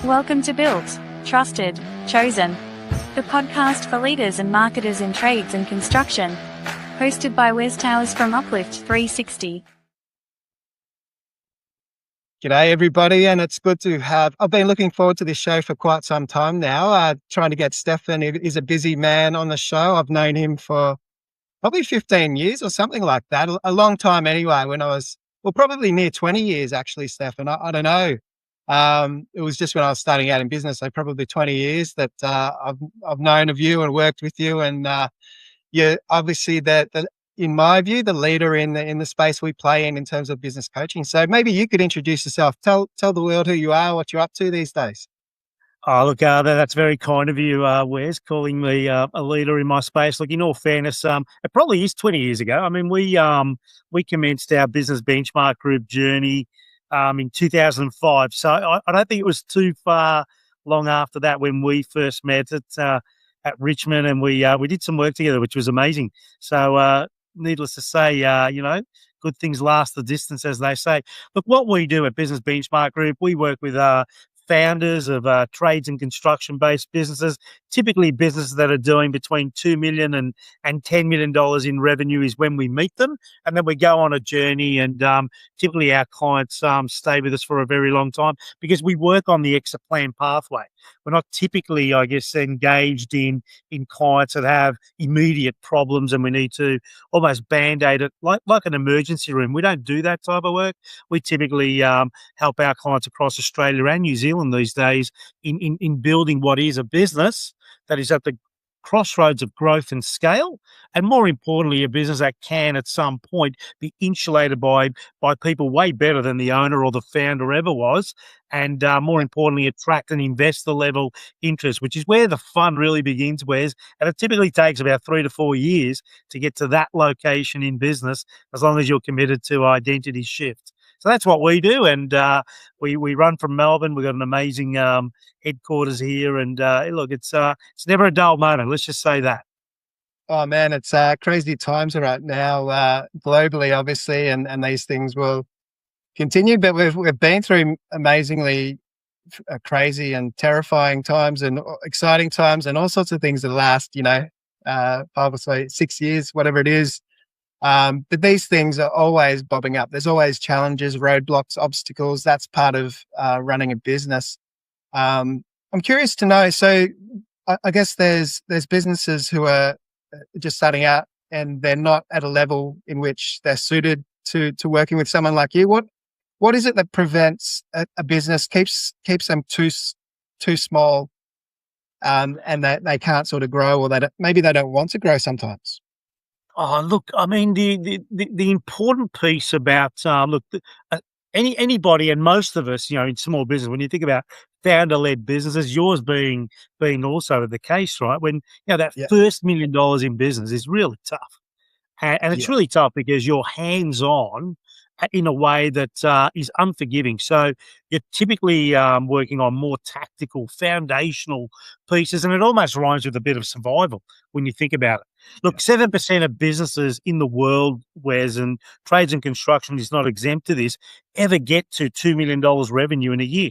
Welcome to Built, Trusted, Chosen, the podcast for leaders and marketers in trades and construction, hosted by Wes Towers from Uplift 360. G'day everybody, and it's good to have, I've been looking forward to this show for quite some time now, trying to get Stefan. He's a busy man on the show. I've known him for probably 15 years or something like that, a long time anyway, when I was, well, probably near 20 years actually, Stefan. I don't know. It was just when I was starting out in business, so probably 20 years that I've known of you and worked with you, and you're obviously in my view, the leader in the space we play in terms of business coaching. So maybe you could introduce yourself. Tell the world who you are, what you're up to these days. Oh, look, that's very kind of you, Wes, calling me a leader in my space. Look, in all fairness, it probably is 20 years ago. I mean, we commenced our business benchmark group journey in 2005. So I don't think it was too far long after that when we first met at Richmond, and we did some work together, which was amazing. So needless to say, good things last the distance, as they say. Look, what we do at Business Benchmark Group, we work with founders of trades and construction-based businesses, typically businesses that are doing between $2 million and $10 million in revenue is when we meet them. And then we go on a journey, and typically our clients stay with us for a very long time because we work on the exit plan pathway. We're not typically, I guess, engaged in clients that have immediate problems and we need to almost band-aid it like an emergency room. We don't do that type of work. We typically help our clients across Australia and New Zealand these days in building what is a business that is at the crossroads of growth and scale, and more importantly, a business that can at some point be insulated by people way better than the owner or the founder ever was, and more importantly, attract an investor level interest, which is where the fun really begins, Wes. And it typically takes about 3 to 4 years to get to that location in business, as long as you're committed to identity shift. So that's what we do, and we run from Melbourne. We've got an amazing headquarters here, and look, it's never a dull moment. Let's just say that. Oh man, it's crazy times right now, globally, obviously, and these things will continue. But we've been through amazingly crazy and terrifying times, and exciting times, and all sorts of things that last, 5 or 6 years, whatever it is. But these things are always bobbing up. There's always challenges, roadblocks, obstacles. That's part of running a business. I'm curious to know. So, I guess there's businesses who are just starting out and they're not at a level in which they're suited to working with someone like you. What is it that prevents a business keeps them too small, and that they can't sort of grow, or maybe they don't want to grow sometimes? Oh, look, I mean, the important piece about, anybody and most of us, in small business, when you think about founder-led businesses, yours being also the case, right? When, that first $1 million in business is really tough. And it's really tough because you're hands-on in a way that is unforgiving. So you're typically working on more tactical, foundational pieces, and it almost rhymes with a bit of survival when you think about it. Look, 7% of businesses in the world, Wes, and trades and construction is not exempt to this, ever get to $2 million revenue in a year.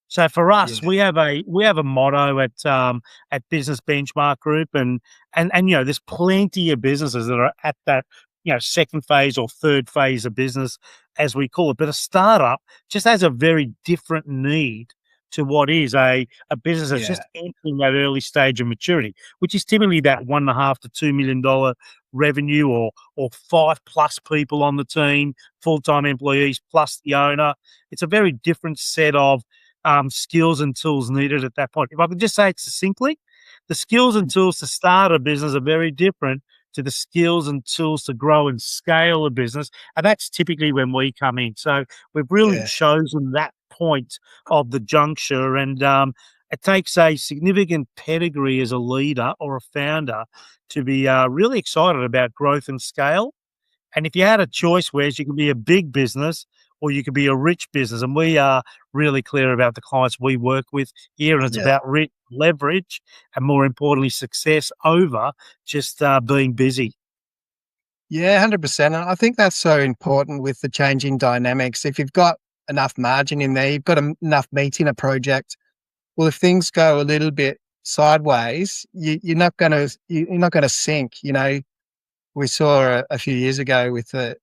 So for us, we have a motto at Business Benchmark Group, and there's plenty of businesses that are at that second phase or third phase of business, as we call it. But a startup just has a very different need to what is a business that's just entering that early stage of maturity, which is typically that $1.5 to $2 million revenue, or 5+ people on the team, full-time employees plus the owner. It's a very different set of skills and tools needed at that point. If I could just say it succinctly, the skills and tools to start a business are very different to the skills and tools to grow and scale a business. And that's typically when we come in. So we've really chosen that point of the juncture. And it takes a significant pedigree as a leader or a founder to be really excited about growth and scale. And if you had a choice, Wes, you can be a big business or you could be a rich business. And we are really clear about the clients we work with here. And it's about leverage and, more importantly, success over just being busy. Yeah, 100%. And I think that's so important with the changing dynamics. If you've got enough margin in there, you've got enough meat in a project, well, if things go a little bit sideways, you're not going to sink. You know, we saw a few years ago with the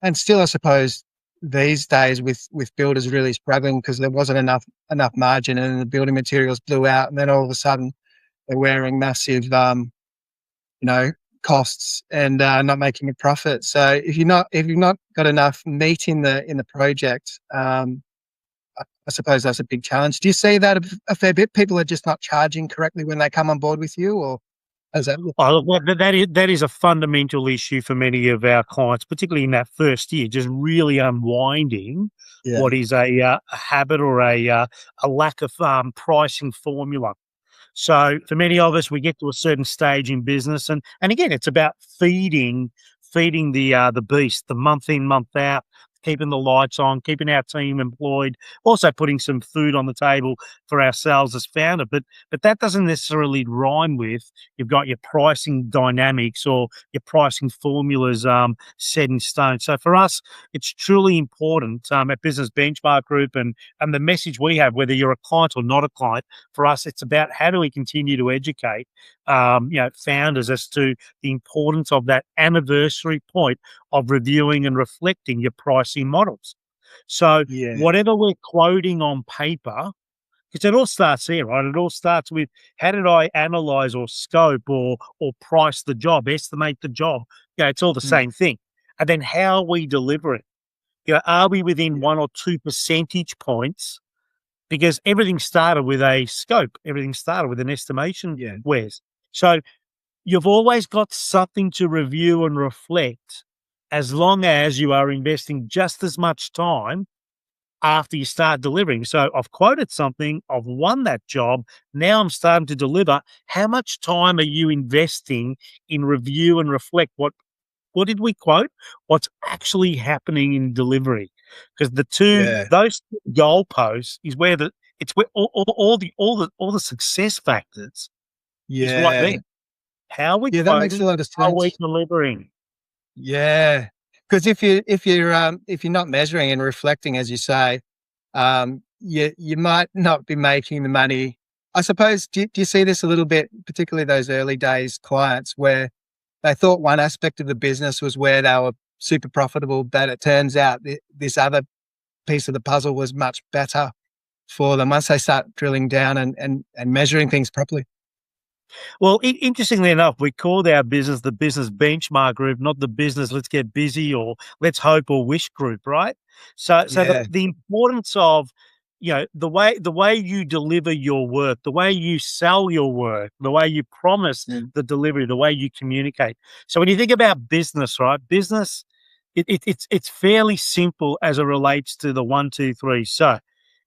and still I suppose these days with builders really struggling because there wasn't enough margin and the building materials blew out, and then all of a sudden they're wearing massive you know, costs and not making a profit. So if you've not got enough meat in the project, I suppose that's a big challenge. Do you see that a fair bit? People are just not charging correctly when they come on board with you, or is that? Oh, well, that is a fundamental issue for many of our clients, particularly in that first year, just really unwinding what is a habit or a lack of pricing formula. So for many of us, we get to a certain stage in business, and again, it's about feeding the beast, the month in, month out, keeping the lights on, keeping our team employed, also putting some food on the table for ourselves as founder. But that doesn't necessarily rhyme with you've got your pricing dynamics or your pricing formulas set in stone. So for us, it's truly important at Business Benchmark Group and the message we have, whether you're a client or not a client, for us, it's about how do we continue to educate founders as to the importance of that anniversary point of reviewing and reflecting your pricing models. So whatever we're quoting on paper, because it all starts there, right? It all starts with how did I analyze or scope or price the job, estimate the job? It's all the same thing. And then how we deliver it. Are we within 1 or 2 percentage points? Because everything started with a scope, everything started with an estimation. Where's so you've always got something to review and reflect, as long as you are investing just as much time after you start delivering. So I've quoted something, I've won that job, now I'm starting to deliver. How much time are you investing in review and reflect what did we quote? What's actually happening in delivery? Because those goalposts is where it's where all the success factors is right there. How we that makes a lot of sense. How we delivering. Yeah, because if you're not measuring and reflecting, as you say, you might not be making the money. I suppose. Do you see this a little bit, particularly those early days clients where they thought one aspect of the business was where they were super profitable, but it turns out this other piece of the puzzle was much better for them once they start drilling down and measuring things properly. Well, interestingly enough, we called our business the Business Benchmark Group, not the business let's get busy or let's hope or wish group, right? So the importance of the way you deliver your work, the way you sell your work, the way you promise the delivery, the way you communicate. So when you think about business, right? Business, it's fairly simple as it relates to the 1, 2, 3. So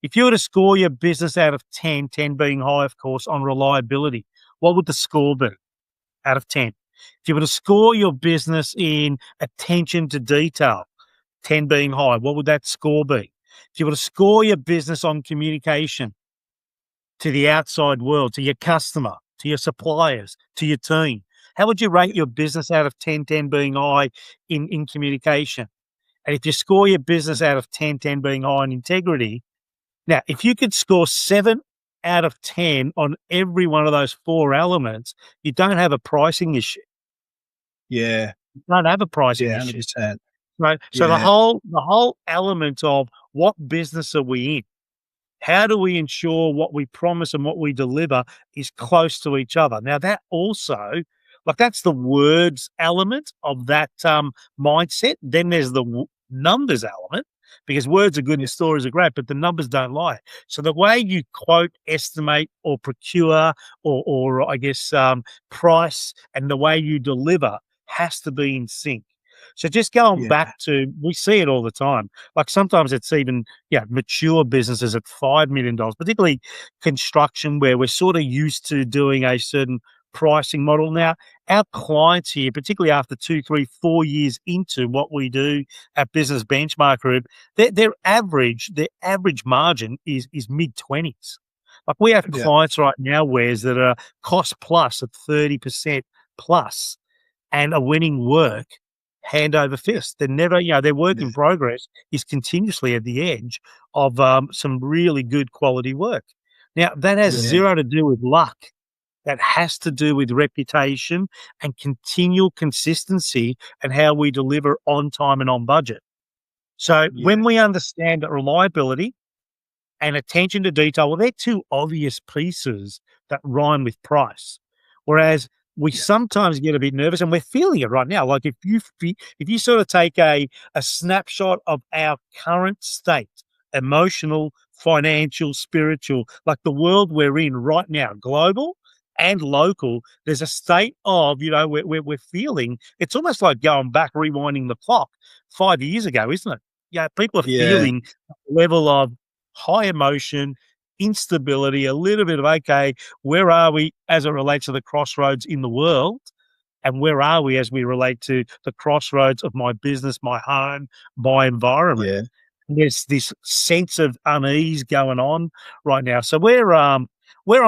if you were to score your business out of 10, 10 being high, of course, on reliability, what would the score be out of 10? If you were to score your business in attention to detail, 10 being high, what would that score be? If you were to score your business on communication to the outside world, to your customer, to your suppliers, to your team, how would you rate your business out of 10, 10 being high in communication? And if you score your business out of 10, 10 being high in integrity, now, if you could score 7 out of 10 on every one of those 4 elements, you don't have a pricing issue. Yeah. You don't have a pricing issue. 100%. Right. So the whole element of what business are we in? How do we ensure what we promise and what we deliver is close to each other? Now that also, that's the words element of that mindset. Then there's the numbers element, because words are good and stories are great, but the numbers don't lie. So the way you quote, estimate, or procure, or I guess price, and the way you deliver has to be in sync. So just going back to, we see it all the time. Like sometimes it's even mature businesses at $5 million, particularly construction, where we're sort of used to doing a certain pricing model. Now, our clients here, particularly after 2, 3, 4 years into what we do at Business Benchmark Group, their average margin is mid-20s. Like we have clients right now, Wes, that are cost plus at 30% plus and are winning work hand over fist. They're never, their work in progress is continuously at the edge of some really good quality work. Now, that has Yeah. zero to do with luck. That has to do with reputation and continual consistency and how we deliver on time and on budget. So Yeah. when we understand that reliability and attention to detail, well, they're two obvious pieces that rhyme with price. Whereas we sometimes get a bit nervous, and we're feeling it right now. Like if you sort of take a snapshot of our current state, emotional, financial, spiritual, like the world we're in right now, global and local, there's a state of, we're feeling, it's almost like going back, rewinding the clock 5 years ago, isn't it? Yeah, people are Yeah. feeling a level of high emotion, instability, a little bit of, okay, where are we as it relates to the crossroads in the world? And where are we as we relate to the crossroads of my business, my home, my environment? Yeah. There's this sense of unease going on right now. So we're on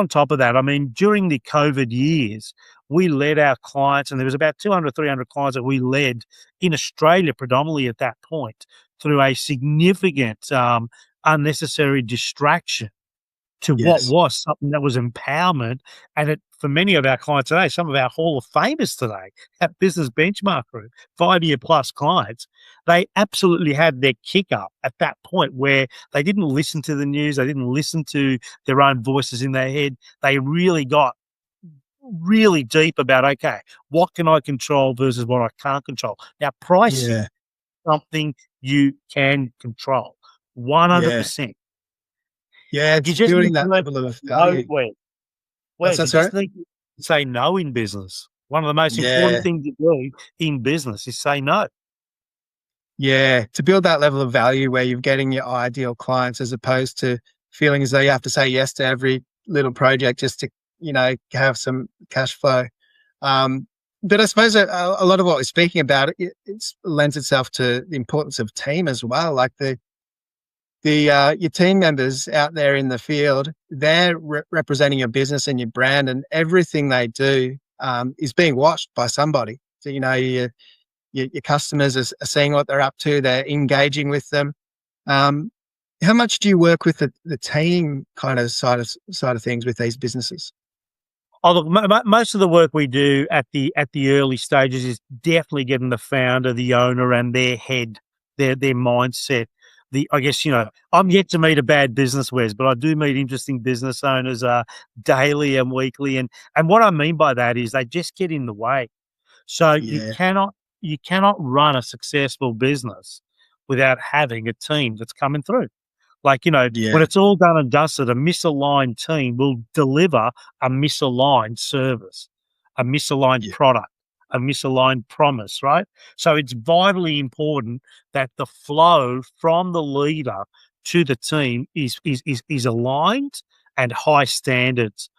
top of that. I mean, during the COVID years, we led our clients, and there was about 200, 300 clients that we led in Australia predominantly at that point through a significant unnecessary distraction to what Yes. was something that was empowerment. And for many of our clients today, some of our Hall of Famers today at Business Benchmark Group, 5-year plus clients, they absolutely had their kick up at that point where they didn't listen to the news. They didn't listen to their own voices in their head. They really got really deep about, okay, what can I control versus what I can't control? Now, pricing, Yeah. something you can control, Yeah. 100%. Yeah. You It's just building need to that learn level of to know value. What's Wes, that, you sorry? just need to say no in business. One of the most important Yeah. things you do in business is say no. Yeah. To build that level of value where you're getting your ideal clients as opposed to feeling as though you have to say yes to every little project just to, have some cash flow. But I suppose a lot of what we're speaking about, it lends itself to the importance of team as well. Like your team members out there in the field, they're representing your business and your brand, and everything they do is being watched by somebody. So your customers are seeing what they're up to. They're engaging with them. Um, how much do you work with the team kind of side of things with these businesses? Oh, look, most of the work we do at the early stages is definitely getting the founder, the owner, and their head, their mindset. I guess I'm yet to meet a bad business, Wes, but I do meet interesting business owners daily and weekly, and what I mean by that is they just get in the way. So Yeah. you cannot run a successful business without having a team that's coming through. Like, when Yeah. it's all done and dusted, a misaligned team will deliver a misaligned service, a misaligned Yeah. product, a misaligned promise, right? So it's vitally important that the flow from the leader to the team is aligned and high standards.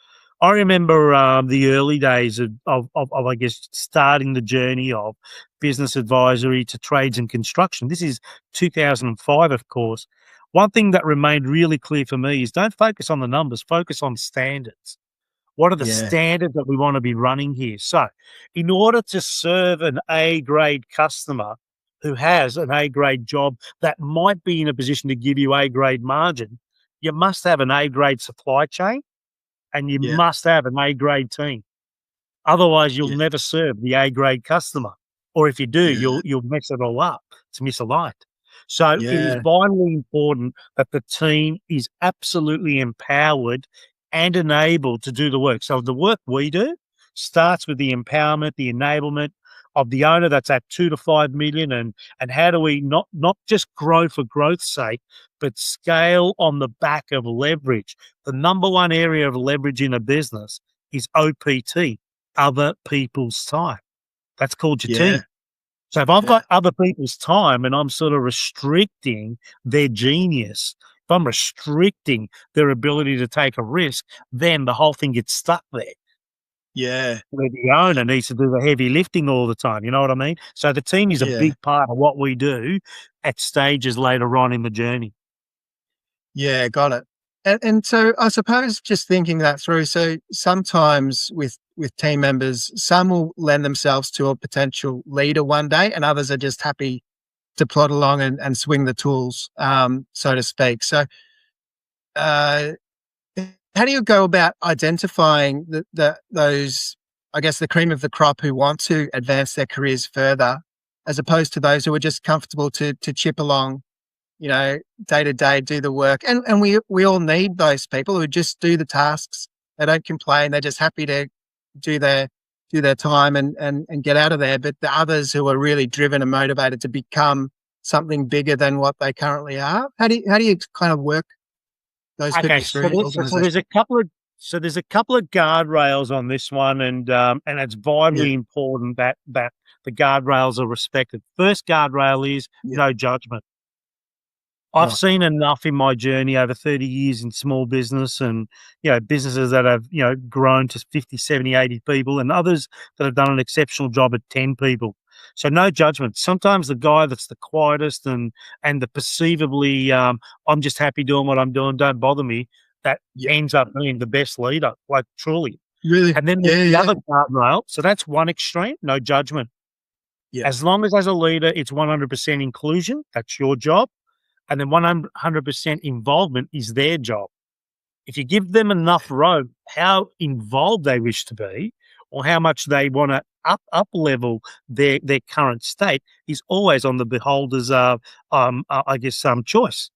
I remember the early days of, I guess, starting the journey of business advisory to trades and construction. This is 2005, of course. One thing that remained really clear for me is don't focus on the numbers, focus on standards. What are the Yeah. standards that we want to be running here? So, in order to serve an A grade customer who has an A grade job that might be in a position to give you A grade margin, you must have an A grade supply chain and you Yeah. must have an A grade team. Otherwise, you'll Yeah. never serve the A grade customer. Or if you do, Yeah. you'll mess it all up. It's misaligned. So it is Yeah. vitally important that the team is absolutely empowered and enabled to do the work. So the work we do starts with the empowerment, the enablement of the owner that's at 2 to 5 million, and how do we not just grow for growth's sake, but scale on the back of leverage. The number one area of leverage in a business is OPT, other people's time. That's called your Yeah. team. So if I've Yeah. got other people's time and I'm sort of restricting their genius, if I'm restricting their ability to take a risk, then the whole thing gets stuck there. Yeah. Where the owner needs to do the heavy lifting all the time. You know what I mean? So the team is a Yeah. big part of what we do at stages later on in the journey. Yeah. Got it. And so I suppose just thinking that through, so sometimes with team members, some will lend themselves to a potential leader one day, and others are just happy to plod along and swing the tools, so to speak. So, uh, do you go about identifying those, I guess, the cream of the crop who want to advance their careers further, as opposed to those who are just comfortable to chip along, day to day, do the work? And we all need those people who just do the tasks. They don't complain. They're just happy to do their time and get out of there. But the others who are really driven and motivated to become something bigger than what they currently are, how do you kind of work those people through? There's a couple of guardrails on this one, and it's vitally important that the guardrails are respected. First guardrail is no judgment. I've seen enough in my journey over 30 years in small business and, businesses that have, grown to 50, 70, 80 people, and others that have done an exceptional job at 10 people. So no judgment. Sometimes the guy that's the quietest and the perceivably, I'm just happy doing what I'm doing, don't bother me, that ends up being the best leader, like truly. Really? And then the other guardrail, so that's one extreme, no judgment. Yeah. As long as a leader, it's 100% inclusion, that's your job. And then 100% involvement is their job. If you give them enough rope, how involved they wish to be or how much they want to up level their current state is always on the beholder's, choice.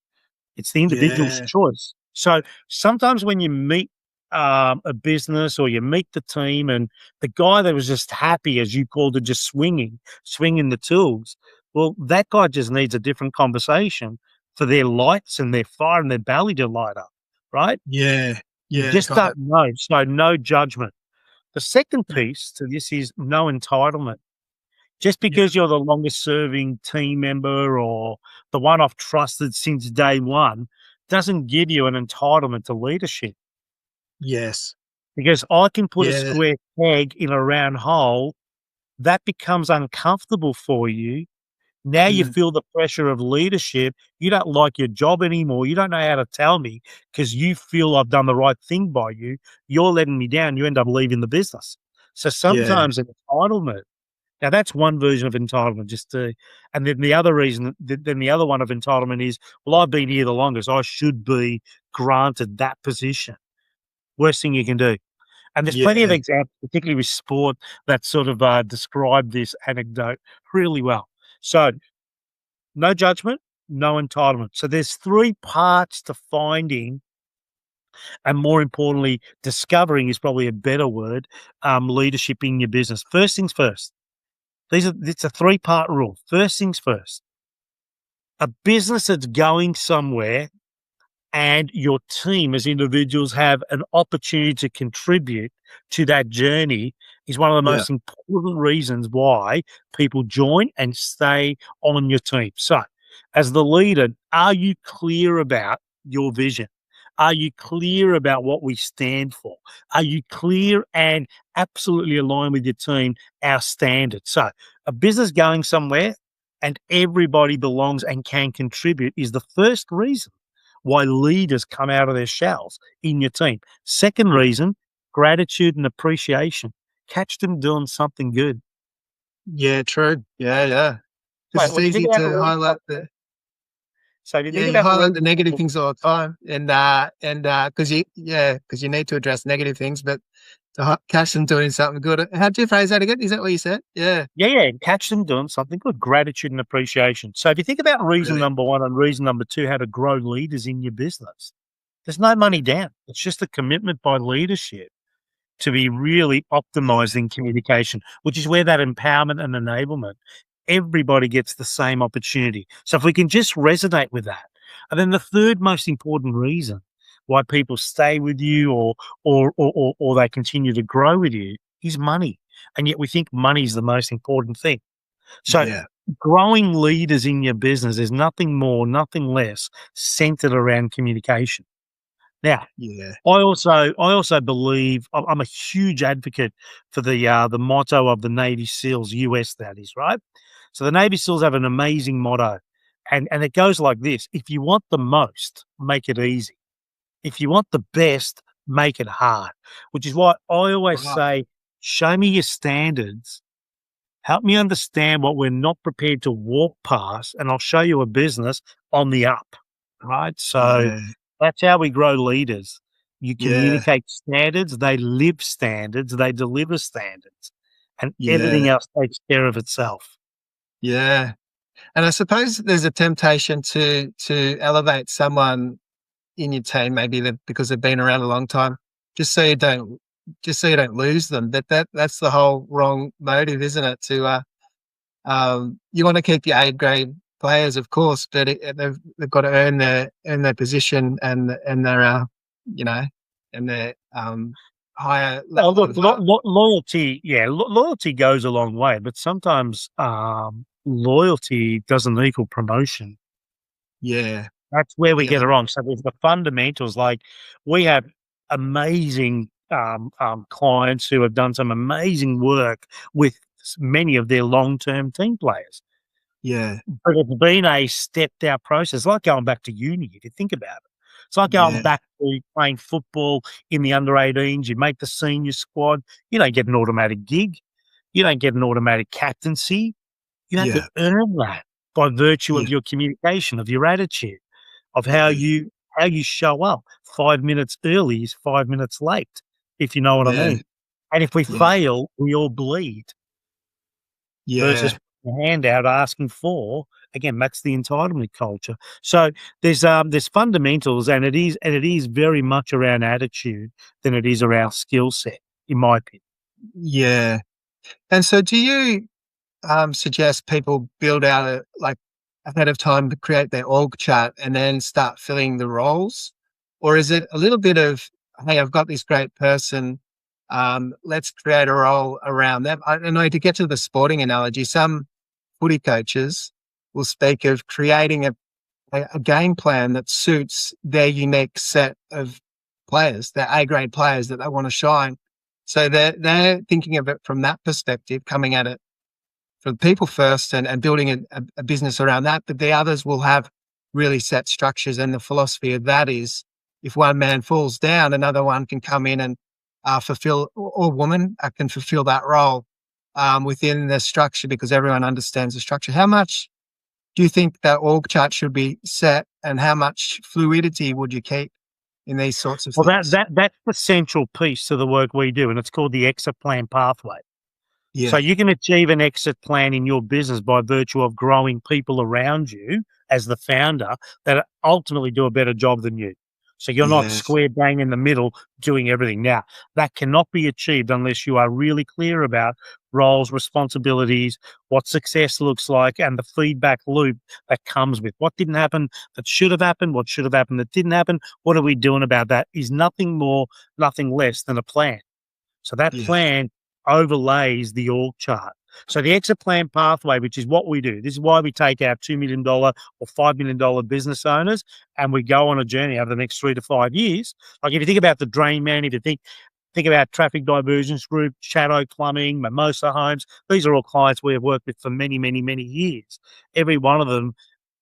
It's the individual's choice. So sometimes when you meet a business or you meet the team and the guy that was just happy, as you called it, just swinging the tools, well, that guy just needs a different conversation for their lights and their fire and their belly to light up, right? Yeah. You just don't know. So no judgment. The second piece to this is no entitlement. Just because you're the longest serving team member or the one I've trusted since day one doesn't give you an entitlement to leadership. Yes. Because I can put a square peg in a round hole, that becomes uncomfortable for you. Now you feel the pressure of leadership. You don't like your job anymore. You don't know how to tell me because you feel I've done the right thing by you. You're letting me down. You end up leaving the business. So sometimes entitlement. Now that's one version of entitlement. And then the other reason, then the other one of entitlement is, well, I've been here the longest. I should be granted that position. Worst thing you can do. And there's plenty of examples, particularly with sport, that sort of describe this anecdote really well. So no judgment, no entitlement. So there's three parts to finding, and more importantly, discovering is probably a better word, leadership in your business. First things first. It's a three-part rule. First things first. A business that's going somewhere and your team as individuals have an opportunity to contribute to that journey is one of the most important reasons why people join and stay on your team. So as the leader, are you clear about your vision? Are you clear about what we stand for? Are you clear and absolutely aligned with your team, our standards? So a business going somewhere and everybody belongs and can contribute is the first reason why leaders come out of their shells in your team. Second reason, gratitude and appreciation. Catch them doing something good. Yeah, true. Yeah. It's easy to highlight the. So if you think you highlight the negative things all the time, and because you need to address negative things, but to catch them doing something good. How'd you phrase that again? Is that what you said? Yeah. Catch them doing something good. Gratitude and appreciation. So if you think about reason number one and reason number two, how to grow leaders in your business, there's no money down. It's just a commitment by leadership to be really optimizing communication, which is where that empowerment and enablement, everybody gets the same opportunity. So if we can just resonate with that. And then the third most important reason why people stay with you or they continue to grow with you is money. And yet we think money is the most important thing. So growing leaders in your business is nothing more, nothing less centered around communication. Now, I also believe I'm a huge advocate for the motto of the Navy SEALs, US that is, right? So the Navy SEALs have an amazing motto, and it goes like this: if you want the most, make it easy. If you want the best, make it hard, which is why I always say, show me your standards, help me understand what we're not prepared to walk past, and I'll show you a business on the up, right? So that's how we grow leaders. You Yeah. communicate standards, they live standards, they deliver standards, and everything Yeah. else takes care of itself. Yeah. And I suppose there's a temptation to elevate someone in your team, maybe because they've been around a long time, just so you don't lose them. That's the whole wrong motive, isn't it? You want to keep your A grade players, of course, but they've got to earn their position and their you know and their higher Oh, level look, of loyalty, yeah, loyalty goes a long way, but sometimes loyalty doesn't equal promotion. yeah, That's where we yeah, get it wrong. So there's the fundamentals. Like we have amazing clients who have done some amazing work with many of their long-term team players, yeah, but it's been a stepped-out process, like going back to uni, if you think about it. It's like going yeah, back to playing football in the under-18s. You make the senior squad. You don't get an automatic gig. You don't get an automatic captaincy. You have to yeah, earn that by virtue yeah, of your communication, of your attitude, of yeah, how you show up. 5 minutes early is 5 minutes late, if you know what I yeah, mean. And if we yeah, fail, we all bleed versus yeah, putting a hand out asking for. Again, that's the entitlement culture. So there's fundamentals, and it is very much around attitude than it is around skill set, in my opinion. yeah. And so, do you suggest people build out ahead of time to create their org chart and then start filling the roles? Or is it a little bit of, hey, I've got this great person, let's create a role around them? I don't know, to get to the sporting analogy, some footy coaches will speak of creating a game plan that suits their unique set of players, their A grade players that they want to shine. So they're thinking of it from that perspective, coming at it for people first and building a business around that. But the others will have really set structures. And the philosophy of that is if one man falls down, another one can come in and fulfill, or woman can fulfill that role within the structure because everyone understands the structure. How much do you think that org chart should be set and how much fluidity would you keep in these sorts of Well, things? that's the central piece to the work we do, and it's called the exit plan pathway. So Yeah, you can achieve an exit plan in your business by virtue of growing people around you as the founder that ultimately do a better job than you. So you're not yes, square bang in the middle doing everything. Now, that cannot be achieved unless you are really clear about roles, responsibilities, what success looks like, and the feedback loop that comes with what didn't happen that should have happened, what should have happened that didn't happen, what are we doing about that is nothing more, nothing less than a plan. So that yeah, plan overlays the org chart. So the exit plan pathway, which is what we do, this is why we take our $2 million or $5 million business owners and we go on a journey over the next 3 to 5 years. Like if you think about the Drain Man, if you think about Traffic Divergence Group, Shadow Plumbing, Mimosa Homes, these are all clients we have worked with for many, many, many years. Every one of them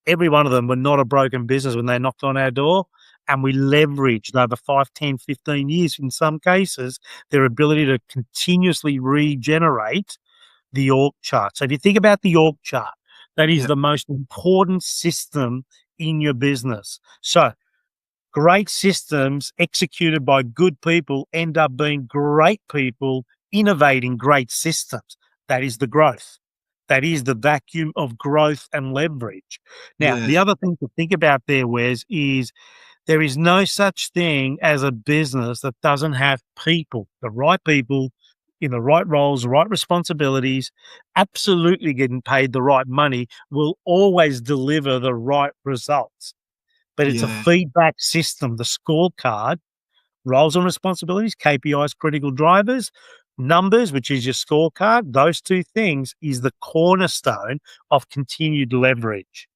were not a broken business when they knocked on our door. And we leveraged over 5, 10, 15 years, in some cases, their ability to continuously regenerate the org chart. So if you think about the org chart, that is yeah, the most important system in your business. So great systems executed by good people end up being great people innovating great systems. That is the growth. That is the vacuum of growth and leverage. Now, yeah, the other thing to think about there, Wes, is there is no such thing as a business that doesn't have people, the right people in the right roles, the right responsibilities, absolutely getting paid the right money will always deliver the right results. But it's a yeah, feedback system, the scorecard, roles and responsibilities, KPIs, critical drivers, numbers, which is your scorecard. Those two things is the cornerstone of continued leverage,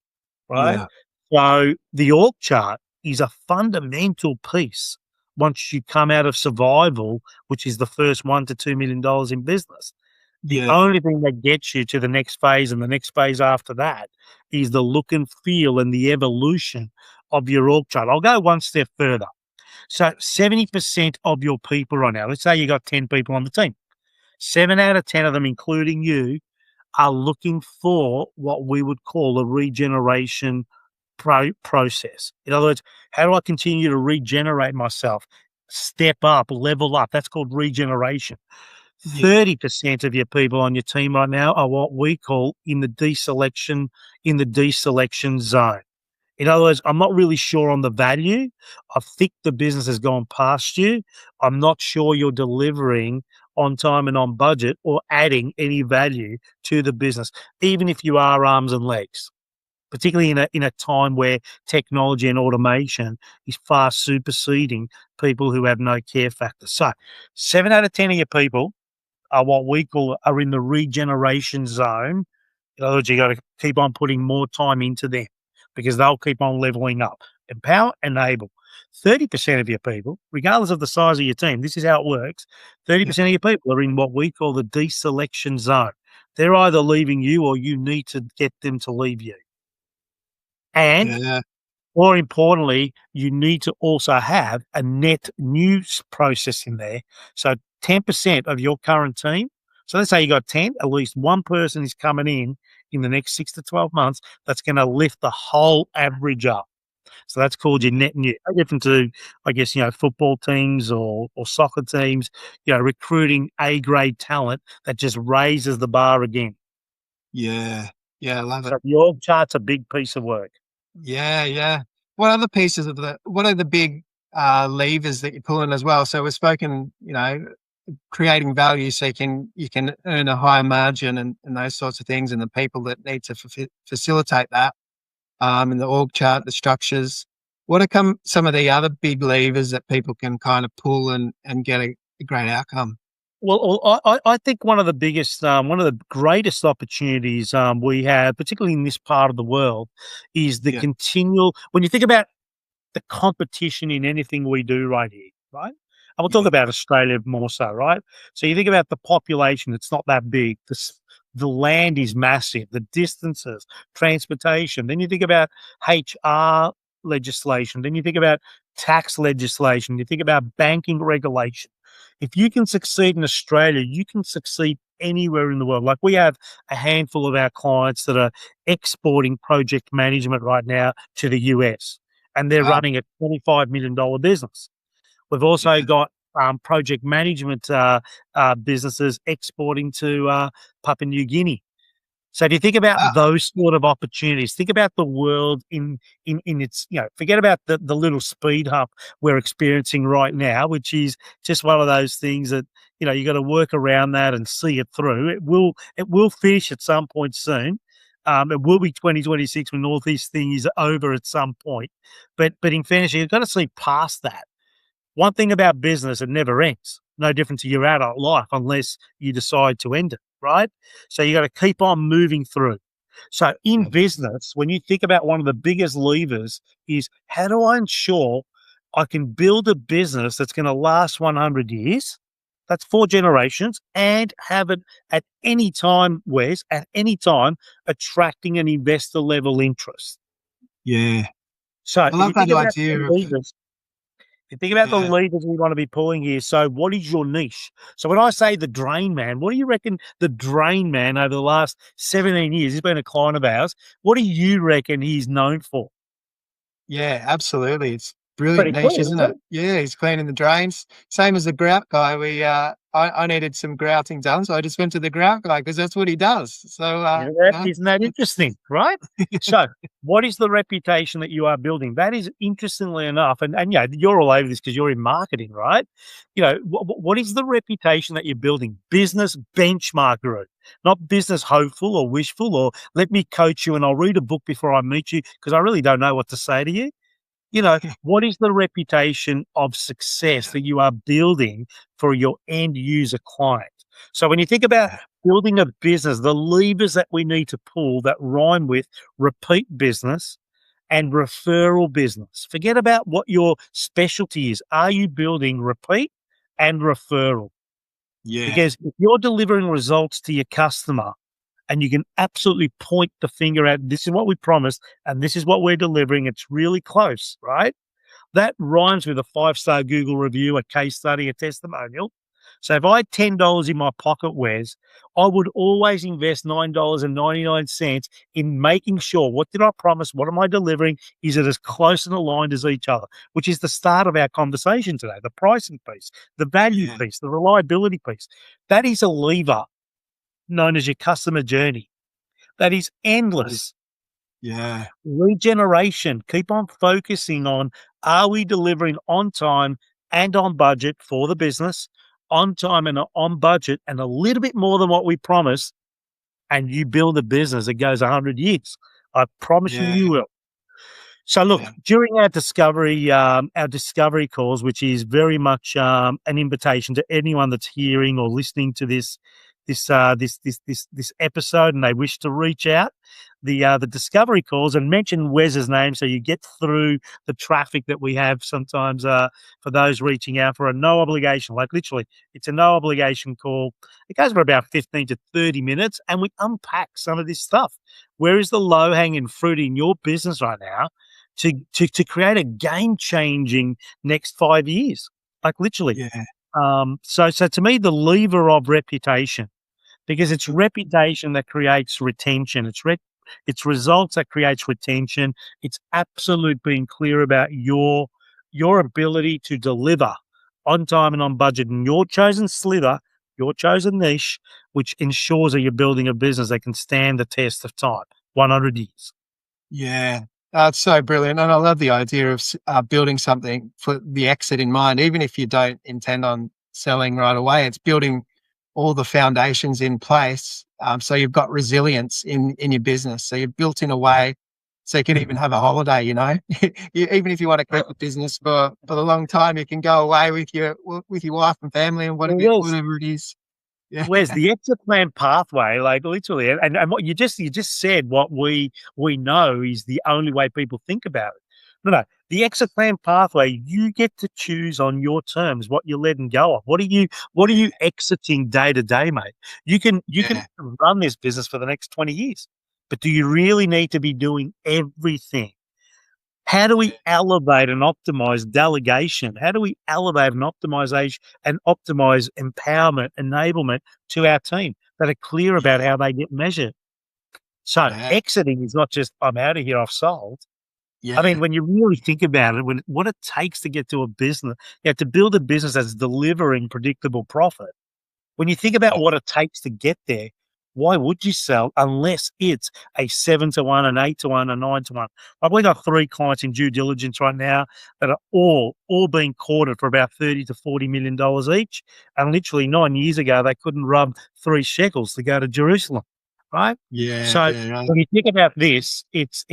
right? yeah, So the org chart is a fundamental piece once you come out of survival, which is the first $1 to $2 million in business. The yeah, only thing that gets you to the next phase and the next phase after that is the look and feel and the evolution of your org chart. I'll go one step further. So 70% of your people right now, let's say you got 10 people on the team, 7 out of 10 of them, including you, are looking for what we would call a regeneration process. In other words, how do I continue to regenerate myself? step up, level up. That's called regeneration. Yeah. 30% of your people on your team right now are what we call in the deselection zone. In other words, I'm not really sure on the value. I think the business has gone past you. I'm not sure you're delivering on time and on budget or adding any value to the business, even if you are arms and legs, particularly in a time where technology and automation is far superseding people who have no care factor. So 7 out of 10 of your people are what we call are in the regeneration zone. In other words, you got to keep on putting more time into them because they'll keep on leveling up. Empower, enable. 30% of your people, regardless of the size of your team, this is how it works. 30% of your people are in what we call the deselection zone. They're either leaving you or you need to get them to leave you. And Yeah. more importantly, you need to also have a net new process in there. So 10% of your current team. So let's say you got 10, at least one person is coming in the next 6 to 12 months that's going to lift the whole average up. So that's called your net new. No different to, I guess, football teams or soccer teams, recruiting A-grade talent that just raises the bar again. Yeah. Yeah, I love it. So the org chart's a big piece of work. Yeah, yeah. What are the big levers that you're pulling as well? So we've spoken, creating value so you can earn a higher margin and those sorts of things, and the people that need to facilitate that, and the org chart, the structures. What are some of the other big levers that people can kind of pull and get a great outcome? Well, I think one of the biggest, one of the greatest opportunities we have, particularly in this part of the world, is the continual. When you think about the competition in anything we do right here, right? And we'll talk about Australia more so, right? So you think about the population; it's not that big. The land is massive. The distances, transportation. Then you think about HR legislation. Then you think about tax legislation. You think about banking regulation. If you can succeed in Australia, you can succeed anywhere in the world. Like we have a handful of our clients that are exporting project management right now to the US, and they're running a $25 million business. We've also got project management businesses exporting to Papua New Guinea. So if you think about those sort of opportunities, think about the world in its, forget about the little speed hump we're experiencing right now, which is just one of those things that, you got to work around that and see it through. It will finish at some point soon. It will be 2026 when all this thing is over at some point. But in fairness, you've got to see past that. One thing about business, it never ends. No different to your adult life unless you decide to end it, right? So you got to keep on moving through. So in business, when you think about one of the biggest levers is how do I ensure I can build a business that's going to last 100 years? That's 4 generations, and have it at any time, Wes, at any time, attracting an investor level interest. Yeah. So I love that idea of levers, if you think about the levers we want to be pulling here, so what is your niche? So when I say the drain man, what do you reckon the drain man over the last 17 years, he's been a client of ours, what do you reckon he's known for? Yeah, absolutely. It's brilliant niche, isn't it? Yeah, he's cleaning the drains. Same as the grout guy. I needed some grouting done, so I just went to the grout guy because that's what he does. So isn't that interesting, right? So what is the reputation that you are building? That is, interestingly enough, and you're all over this because you're in marketing, right? What is the reputation that you're building? Business benchmark group, not business hopeful or wishful or let me coach you and I'll read a book before I meet you because I really don't know what to say to you. What is the reputation of success that you are building for your end user client? So when you think about building a business, the levers that we need to pull that rhyme with repeat business and referral business. Forget about what your specialty is. Are you building repeat and referral? Yeah. Because if you're delivering results to your customer, and you can absolutely point the finger at this is what we promised and this is what we're delivering. It's really close, right? That rhymes with a 5-star Google review, a case study, a testimonial. So if I had $10 in my pocket, Wes, I would always invest $9.99 in making sure, what did I promise? What am I delivering? Is it as close and aligned as each other? Which is the start of our conversation today, the pricing piece, the value piece, the reliability piece. That is a lever known as your customer journey. That is endless. Yeah. Regeneration. Keep on focusing on, are we delivering on time and on budget for the business, on time and on budget, and a little bit more than what we promised, and you build a business that goes 100 years. I promise you will. So look, during our discovery calls, which is very much an invitation to anyone that's hearing or listening to this episode, and they wish to reach out, the discovery calls, and mention Wes's name so you get through the traffic that we have sometimes for those reaching out for a no obligation. Like literally, it's a no obligation call. It goes for about 15 to 30 minutes, and we unpack some of this stuff. Where is the low hanging fruit in your business right now to create a game changing next 5 years? Like literally. So to me, the lever of reputation, because it's reputation that creates retention. It's results that creates retention. It's absolute being clear about your ability to deliver on time and on budget in your chosen sliver, your chosen niche, which ensures that you're building a business that can stand the test of time, 100 years. Yeah, that's so brilliant. And I love the idea of building something for the exit in mind, even if you don't intend on selling right away. It's building all the foundations in place. So you've got resilience in your business. So you're built in a way so you can even have a holiday, even if you want to keep the business for a long time, you can go away with your wife and family and whatever it is. Yeah. Where's the exit plan pathway? Like literally, and what you just said, what we know is the only way people think about it. No, the exit plan pathway, you get to choose on your terms what you're letting go of. What are you exiting day to day, mate? You can run this business for the next 20 years, but do you really need to be doing everything? How do we elevate and optimize delegation? How do we elevate and optimize empowerment, enablement to our team that are clear about how they get measured? So exiting is not just, I'm out of here, I've sold. I mean, when you really think about it, what it takes to get to a business, to build a business that's delivering predictable profit. When you think about what it takes to get there, why would you sell unless it's a 7-to-1, an 8-to-1, a 9-to-1? Like we got 3 clients in due diligence right now that are all being courted for about $30 to $40 million each. And literally 9 years ago, they couldn't rub 3 shekels to go to Jerusalem. Right? So when you think about this, it's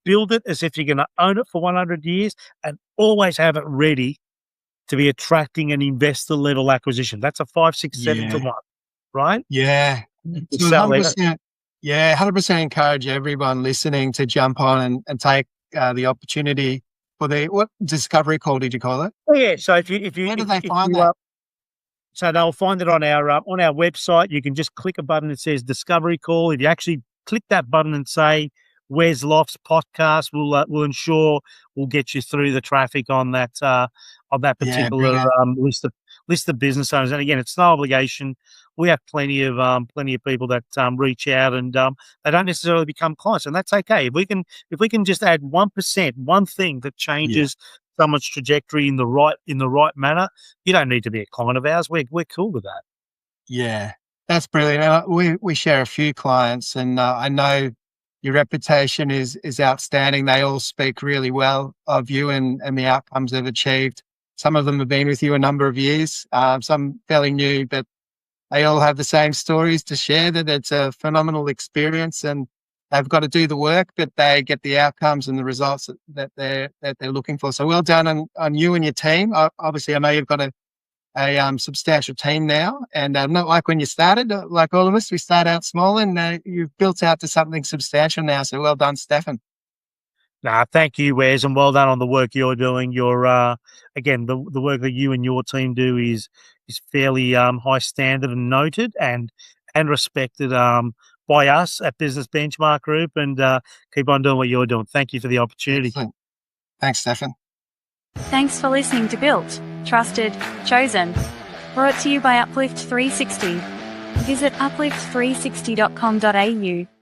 build it as if you're going to own it for 100 years and always have it ready to be attracting an investor level acquisition. That's a 5, 6, 7 to 1, right? Yeah. So 100%, 100% encourage everyone listening to jump on and take the opportunity for what discovery call did you call it? Oh, yeah. So where do they find that? So they'll find it on our website. You can just click a button that says Discovery Call. If you actually click that button and say Wes Lofts podcast, we'll ensure we'll get you through the traffic on that particular list of business owners. And again, it's no obligation. We have plenty of people that reach out, and they don't necessarily become clients, and that's okay. If we can just add 1%, one thing that changes someone's trajectory in the right manner, you don't need to be a client of ours. We're cool with that. Yeah, that's brilliant. We share a few clients, and I know your reputation is outstanding. They all speak really well of you and the outcomes they've achieved. Some of them have been with you a number of years, some fairly new, but they all have the same stories to share, that it's a phenomenal experience and they've got to do the work, but they get the outcomes and the results that they're looking for. So well done on you and your team. Obviously, I know you've got a substantial team now, and not like when you started. Like all of us, we start out small, and you've built out to something substantial now. So well done, Stefan. Thank you, Wes, and well done on the work you're doing. You're again, the work that you and your team do is fairly high standard and noted and respected by us at Business Benchmark Group, and keep on doing what you're doing. Thank you for the opportunity. Excellent. Thanks, Stefan. Thanks for listening to Built, Trusted, Chosen. Brought to you by Uplift 360. Visit uplift360.com.au.